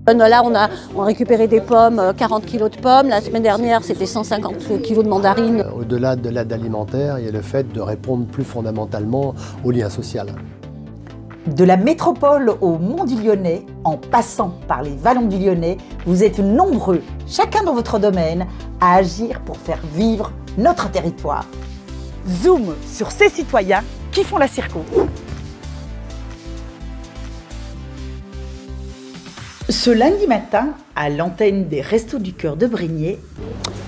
Là, on a récupéré des pommes, 40 kilos de pommes. La semaine dernière, c'était 150 kilos de mandarines. Au-delà de l'aide alimentaire, il y a le fait de répondre plus fondamentalement au lien social. De la métropole au Mont du Lyonnais, en passant par les vallons du Lyonnais, vous êtes nombreux, chacun dans votre domaine, à agir pour faire vivre notre territoire. Zoom sur ces citoyens qui font la Circo. Ce lundi matin, à l'antenne des Restos du Cœur de Brignais,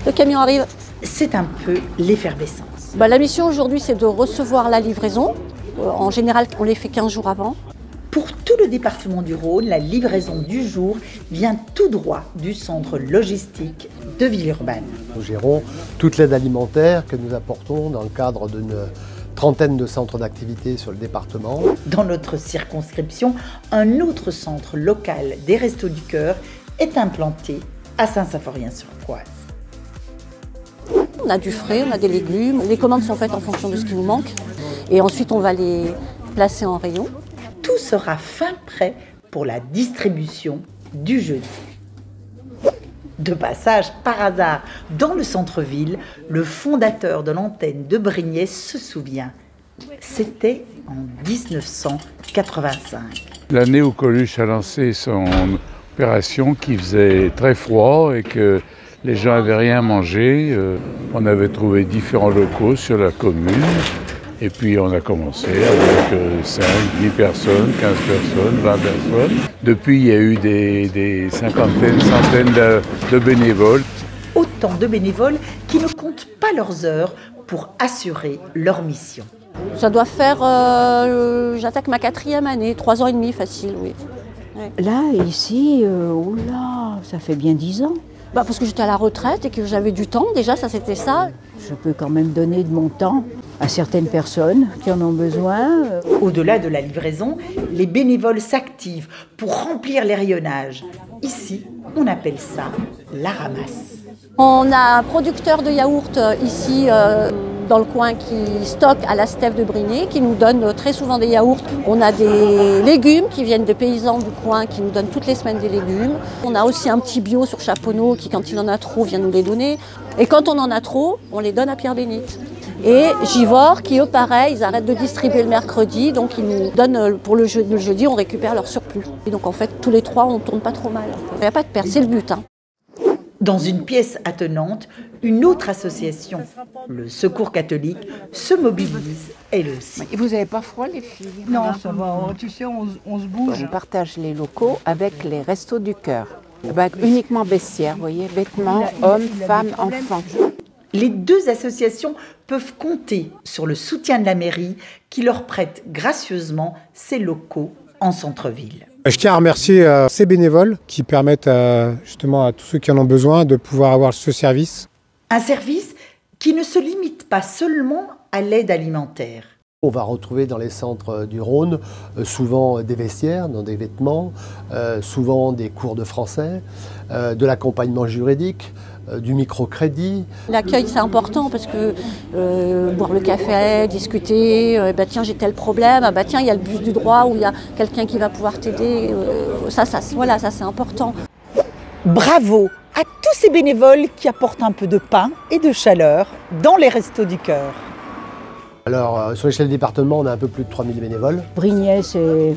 Le camion arrive. c'est un peu l'effervescence. La mission aujourd'hui, c'est de recevoir la livraison. En général, on les fait 15 jours avant. Pour tout le département du Rhône, la livraison du jour vient tout droit du centre logistique de Villeurbanne. Nous gérons toute l'aide alimentaire que nous apportons dans le cadre d'une trentaine de centres d'activité sur le département. Dans notre circonscription, un autre centre local des Restos du Cœur est implanté à Saint-Symphorien-sur-Coise. On a du frais, on a des légumes. Les commandes sont faites en fonction de ce qui nous manque. Et ensuite, on va les placer en rayon. Tout sera fin prêt pour la distribution du jeudi. De passage par hasard dans le centre-ville, le fondateur de l'antenne de Brignais se souvient. C'était en 1985. L'année où Coluche a lancé son opération qui faisait très froid et que les gens n'avaient rien mangé, on avait trouvé différents locaux sur la commune. Et puis on a commencé avec 5, 10 personnes, 15 personnes, 20 personnes. Depuis, il y a eu des cinquantaines, centaines de bénévoles. Autant de bénévoles qui ne comptent pas leurs heures pour assurer leur mission. Ça doit faire, j'attaque ma 4e année, 3 ans et demi facile, oui. Ouais. Là, ici, oula, ça fait bien 10 ans. Parce que j'étais à la retraite et que j'avais du temps, déjà, ça c'était ça. Je peux quand même donner de mon temps à certaines personnes qui en ont besoin. Au-delà de la livraison, les bénévoles s'activent pour remplir les rayonnages. Ici, on appelle ça la ramasse. On a un producteur de yaourt ici dans le coin qui stocke à la Stève de Brignais, qui nous donne très souvent des yaourts. On a des légumes qui viennent de paysans du coin qui nous donnent toutes les semaines des légumes. On a aussi un petit bio sur Chaponneau qui, quand il en a trop, vient nous les donner. Et quand on en a trop, on les donne à Pierre-Bénite. Et Givor, qui eux, pareil, ils arrêtent de distribuer le mercredi, donc ils nous donnent pour le jeudi, on récupère leur surplus. Et donc en fait, tous les trois, on ne tourne pas trop mal. Il n'y a pas de perte, c'est le but. Dans une pièce attenante, une autre association, le Secours catholique, se mobilise elle aussi. Et vous n'avez pas froid, les filles? Non, ça va, tu sais, on se bouge. On partage les locaux avec les Restos du Cœur. Avec uniquement bestiaires, vous voyez, vêtements, hommes, femmes, enfants. Les deux associations peuvent compter sur le soutien de la mairie qui leur prête gracieusement ses locaux en centre-ville. Je tiens à remercier ces bénévoles qui permettent justement à tous ceux qui en ont besoin de pouvoir avoir ce service. Un service qui ne se limite pas seulement à l'aide alimentaire. On va retrouver dans les centres du Rhône souvent des vestiaires, dans des vêtements, souvent des cours de français, de l'accompagnement juridique, du microcrédit. L'accueil, c'est important parce que boire le café, discuter, tiens, j'ai tel problème, tiens, il y a le bus du droit où il y a quelqu'un qui va pouvoir t'aider. Ça c'est important. Bravo à tous ces bénévoles qui apportent un peu de pain et de chaleur dans les Restos du Cœur. Alors, sur l'échelle du département, on a un peu plus de 3000 bénévoles. Brignais, c'est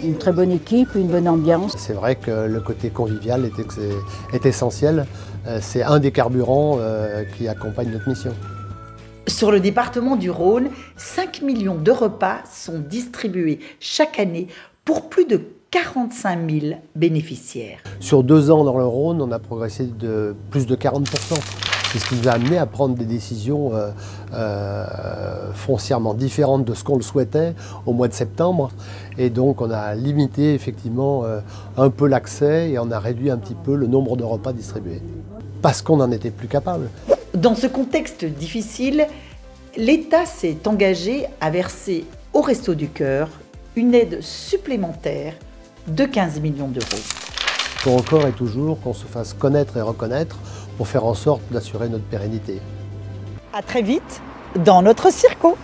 une très bonne équipe, une bonne ambiance. C'est vrai que le côté convivial est essentiel. C'est un des carburants qui accompagne notre mission. Sur le département du Rhône, 5 millions de repas sont distribués chaque année pour plus de 45 000 bénéficiaires. Sur 2 ans dans le Rhône, on a progressé de plus de 40%. C'est ce qui nous a amené à prendre des décisions foncièrement différentes de ce qu'on le souhaitait au mois de septembre. Et donc on a limité effectivement un peu l'accès et on a réduit un petit peu le nombre de repas distribués. Parce qu'on n'en était plus capable. Dans ce contexte difficile, l'État s'est engagé à verser aux Restos du Cœur une aide supplémentaire de 15 millions d'euros. Ton record est toujours qu'on se fasse connaître et reconnaître pour faire en sorte d'assurer notre pérennité. À très vite dans notre Circo.